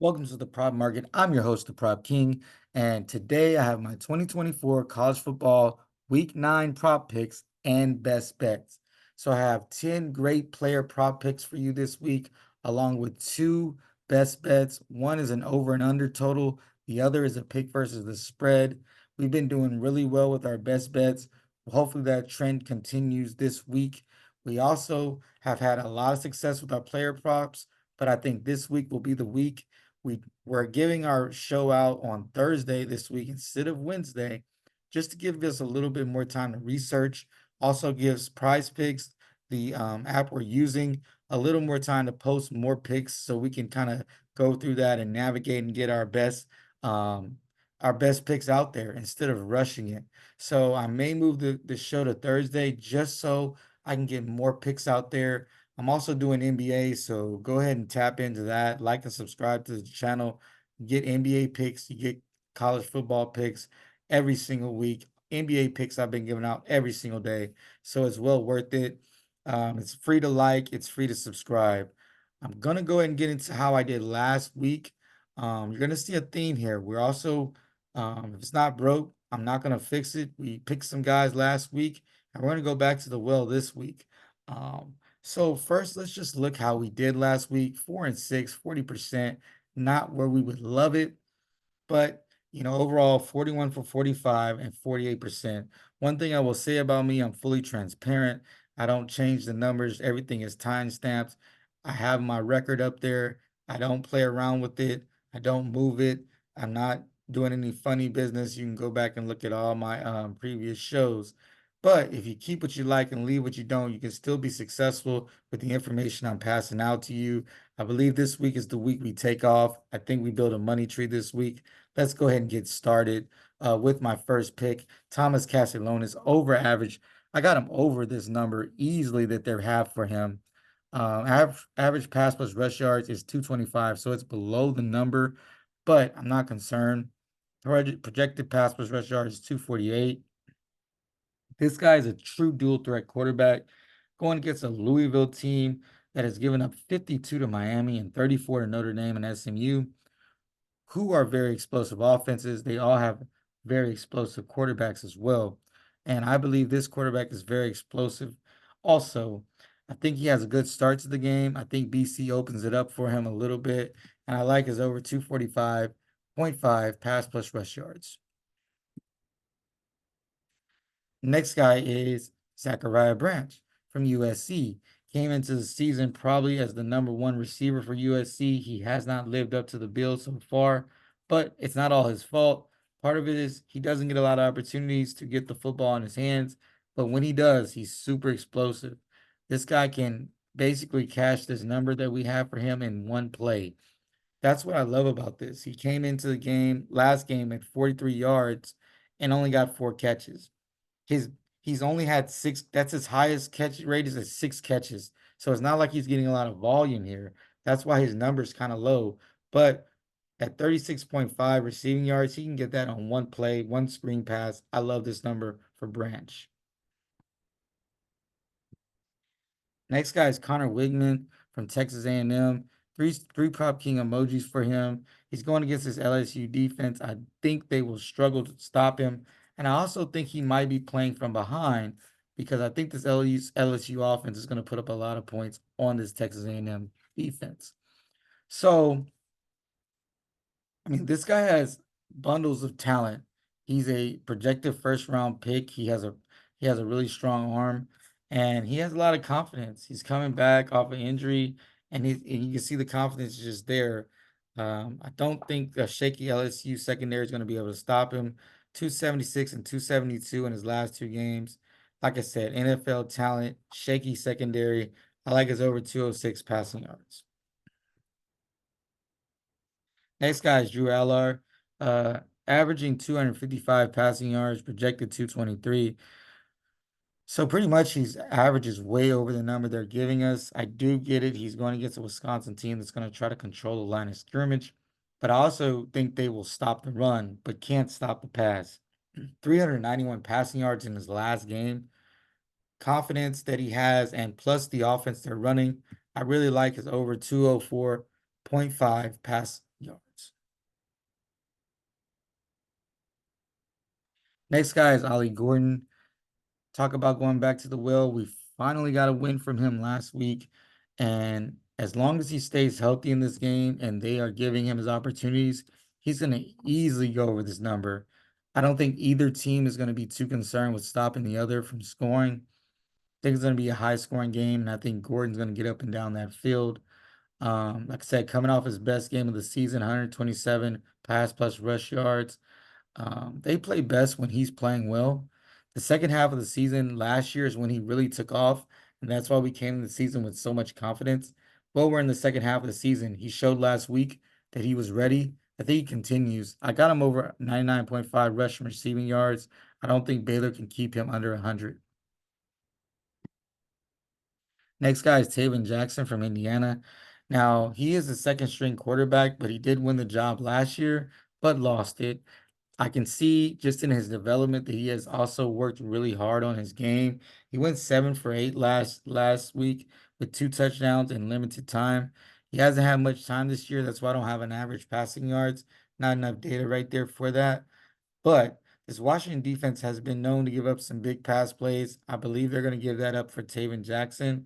Welcome to the Prop Market. I'm your host, the Prop King, and today I have my 2024 college football Week 9 prop picks and best bets. So I have 10 great player prop picks for you this week, along with two best bets. One is an over and under total, the other is a pick versus the spread. We've been doing really well with our best bets. Hopefully, that trend continues this week. We also have had a lot of success with our player props, but I think this week will be the week. We're giving our show out on Thursday this week instead of Wednesday, just to give us a little bit more time to research. Also gives Prize Picks, the app we're using, a little more time to post more picks so we can kind of go through that and navigate and get um, our best picks out there instead of rushing it. So I may move the show to Thursday just so I can get more picks out there. I'm also doing NBA, so go ahead and tap into that. Like and subscribe to the channel. Get NBA picks, you get college football picks every single week. NBA picks I've been giving out every single day, so it's well worth it. It's free to like, it's free to subscribe. I'm gonna go ahead and get into how I did last week. You're gonna see a theme here. If it's not broke, I'm not gonna fix it. We picked some guys last week, and we're gonna go back to the well this week. So first, let's just look how we did last week. 4 and 6, 40%, not where we would love it, but overall 41 for 45 and 48%. One thing I will say about me, I'm fully transparent. I don't change the numbers. Everything is time stamped. I have my record up there. I don't play around with it. I don't move it. I'm not doing any funny business. You can go back and look at all my previous shows. But if you keep what you like and leave what you don't, you can still be successful with the information I'm passing out to you. I believe this week is the week we take off. I think we build a money tree this week. Let's go ahead and get started with my first pick. Thomas Castellanos over average. I got him over this number easily that they have for him. Average pass plus rush yards is 225, so it's below the number, but I'm not concerned. Projected pass plus rush yards is 248. This guy is a true dual threat quarterback going against a Louisville team that has given up 52 to Miami and 34 to Notre Dame and SMU, who are very explosive offenses. They all have very explosive quarterbacks as well. And I believe this quarterback is very explosive. Also, I think he has a good start to the game. I think BC opens it up for him a little bit. And I like his over 245.5 pass plus rush yards. Next guy is Zachariah Branch from USC. Came into the season probably as the number one receiver for USC. He has not lived up to the bill so far, but it's not all his fault. Part of it is he doesn't get a lot of opportunities to get the football in his hands, but when he does, he's super explosive. This guy can basically cash this number that we have for him in one play. That's what I love about this. He came into the game last game at 43 yards and only got 4 catches. His he's only had 6. That's his highest catch rate is at 6 catches. So it's not like he's getting a lot of volume here. That's why his number's kind of low. But at 36.5 receiving yards, he can get that on one play, one screen pass. I love this number for Branch. Next guy is Connor Wigman from Texas A&M. Three prop king emojis for him. He's going against this LSU defense. I think they will struggle to stop him. And I also think he might be playing from behind because I think this LSU offense is going to put up a lot of points on this Texas A&M defense. So, I mean, this guy has bundles of talent. He's a projected first round pick. He has a really strong arm, and he has a lot of confidence. He's coming back off an injury, and you can see the confidence is just there. I don't think a shaky LSU secondary is going to be able to stop him. 276 and 272 in his last 2 games. Like I said, NFL talent, shaky secondary. I like his over 206 passing yards. Next guy is Drew Allar, averaging 255 passing yards, projected 223. So pretty much his average is way over the number they're giving us. I do get it. He's going against a Wisconsin team that's going to try to control the line of scrimmage. But I also think they will stop the run, but can't stop the pass. 391 passing yards in his last game. Confidence that he has, and plus the offense they're running. I really like his over 204.5 pass yards. Next guy is Ollie Gordon. Talk about going back to the well. We finally got a win from him last week. And as long as he stays healthy in this game and they are giving him his opportunities, he's going to easily go over this number. I don't think either team is going to be too concerned with stopping the other from scoring. I think it's going to be a high scoring game, and I think Gordon's going to get up and down that field. Like I said, coming off his best game of the season, 127 pass plus rush yards. They play best when he's playing well. The second half of the season last year is when he really took off, and that's why we came in the season with so much confidence. Well, we're in the second half of the season. He showed last week that he was ready. I think he continues. I got him over 99.5 rushing receiving yards. I don't think Baylor can keep him under 100. Next guy is Taven Jackson from Indiana. Now, he is the second string quarterback, but he did win the job last year, but lost it. I can see just in his development that he has also worked really hard on his game. He went 7 for 8 last week with 2 touchdowns in limited time. He hasn't had much time this year. That's why I don't have an average passing yards. Not enough data right there for that. But this Washington defense has been known to give up some big pass plays. I believe they're going to give that up for Taven Jackson.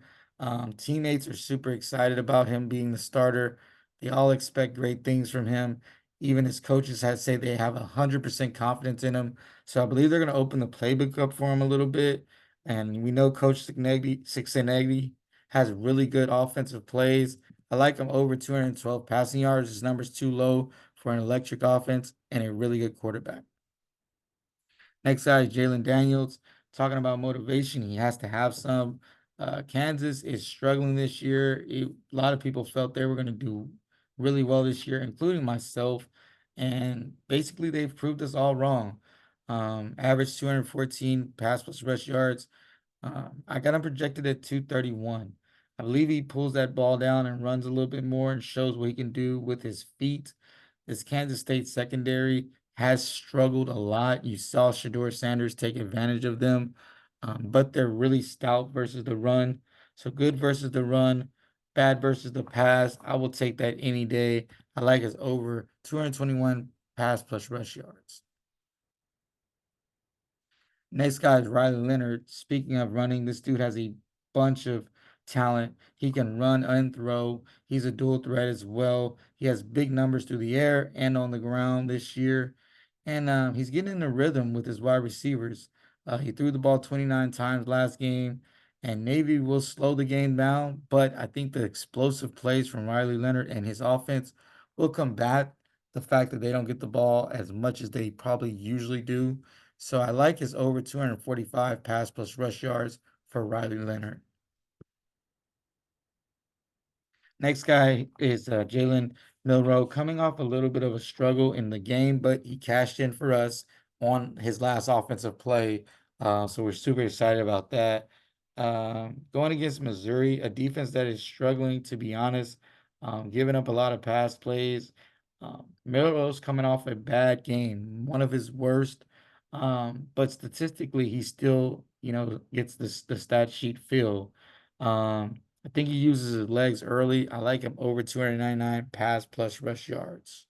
Teammates are super excited about him being the starter. They all expect great things from him. Even his coaches have say they have 100% confidence in him. So I believe they're going to open the playbook up for him a little bit. And we know Coach Sixenegdi has really good offensive plays. I like him over 212 passing yards. His number's too low for an electric offense and a really good quarterback. Next guy is Jalen Daniels. Talking about motivation, he has to have some. Kansas is struggling this year. A lot of people felt they were going to do really well this year, including myself. And basically, they've proved us all wrong. Average 214 pass plus rush yards. I got him projected at 231. I believe he pulls that ball down and runs a little bit more and shows what he can do with his feet. This Kansas State secondary has struggled a lot. You saw Shador Sanders take advantage of them, but they're really stout versus the run. So good versus the run, bad versus the pass. I will take that any day. I like his over 221 pass plus rush yards. Next guy is Riley Leonard. Speaking of running, this dude has a bunch of talent. He can run and throw. He's a dual threat as well. He has big numbers through the air and on the ground this year. And he's getting in a rhythm with his wide receivers. He threw the ball 29 times last game, and Navy will slow the game down. But I think the explosive plays from Riley Leonard and his offense will combat the fact that they don't get the ball as much as they probably usually do. So I like his over 245 pass plus rush yards for Riley Leonard. Next guy is Jalen Milroe, coming off a little bit of a struggle in the game, but he cashed in for us on his last offensive play. So we're super excited about that. Going against Missouri, a defense that is struggling, to be honest, giving up a lot of pass plays. Milroe's coming off a bad game, one of his worst. But statistically, he still, gets the stat sheet filled. I think he uses his legs early. I like him over 299 pass plus rush yards.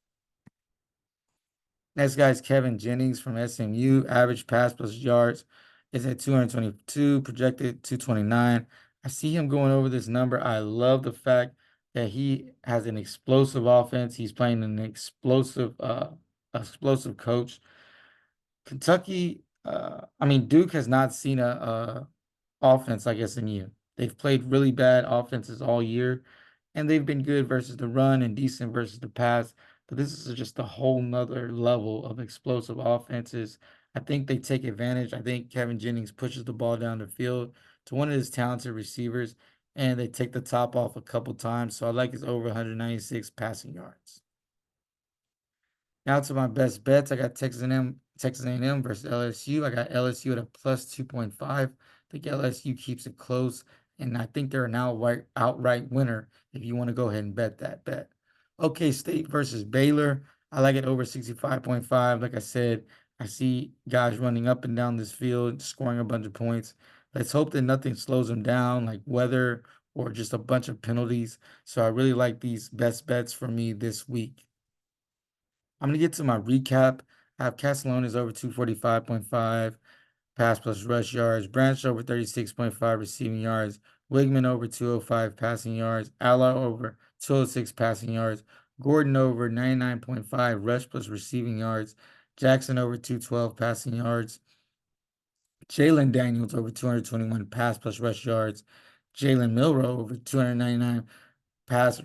Next guy is Kevin Jennings from SMU. Average pass plus yards is at 222, projected 229. I see him going over this number. I love the fact that he has an explosive offense. He's playing an explosive coach. Kentucky, Duke has not seen a offense like SMU. They've played really bad offenses all year, and they've been good versus the run and decent versus the pass. But this is just a whole nother level of explosive offenses. I think they take advantage. I think Kevin Jennings pushes the ball down the field to one of his talented receivers, and they take the top off a couple times. So I like his over 196 passing yards. Now to my best bets. I got Texas A&M versus LSU. I got LSU at a plus 2.5. I think LSU keeps it close, and I think they're an outright winner if you want to go ahead and bet that bet. OK State versus Baylor. I like it over 65.5. Like I said, I see guys running up and down this field, scoring a bunch of points. Let's hope that nothing slows them down, like weather or just a bunch of penalties. So I really like these best bets for me this week. I'm gonna get to my recap. I have Castellanos over 245.5 pass plus rush yards, Branch over 36.5 receiving yards, Wigman over 205 passing yards, Alla over 206 passing yards, Gordon over 99.5 rush plus receiving yards, Jackson over 212 passing yards, Jalen Daniels over 221 pass plus rush yards, Jalen Milrow over 299 pass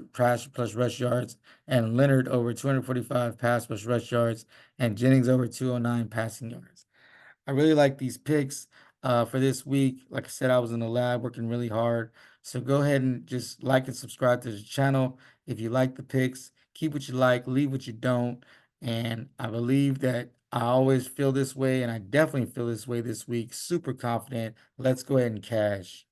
plus rush yards, and Leonard over 245 pass plus rush yards, and Jennings over 209 passing yards. I really like these picks for this week. Like I said, I was in the lab working really hard. So go ahead and just like and subscribe to the channel. If you like the picks, keep what you like, leave what you don't. And I believe that I always feel this way, and I definitely feel this way this week. Super confident. Let's go ahead and cash.